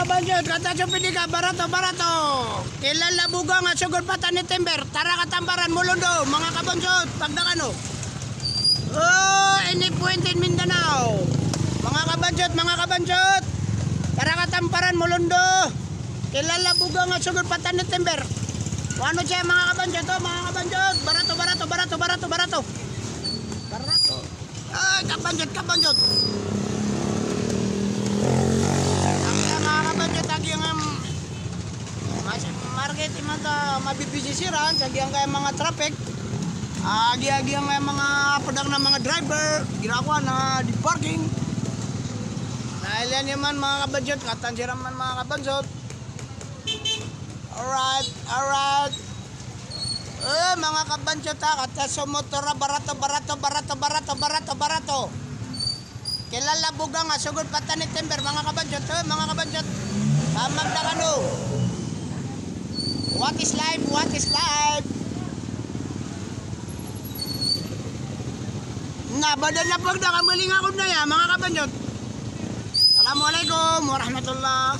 kabanjot, kata supidi ka, barato. Kilala buga nga sugod patan ni timber, tara katambaran mulundo, mga kabanjot, pagdakano. Oh, ini Puente Mindanao. Mga kabanjot, tara katamparan mulundo. Kilala buga nga sugod patan ni timber. Ano siya mga kabanjot, barato. Ay, kabanjot. Mga kabanjot, lagi yung market yung mabibisisiran, lagi yung kaya mga traffic, lagi yung mga padang na mga driver, ginagawa na di parking. Dahil yan naman mga kabanjot, katansiran man mga kabanjot. Alright. Mga kabanjot kata sumotora barato. Kilala buga nga sugod patan ni timber mga kabanjot, Pamag na kano. What is life? Nabadan na pag nakamaling ako na yan mga kabanjot. Assalamualaikum warahmatullah.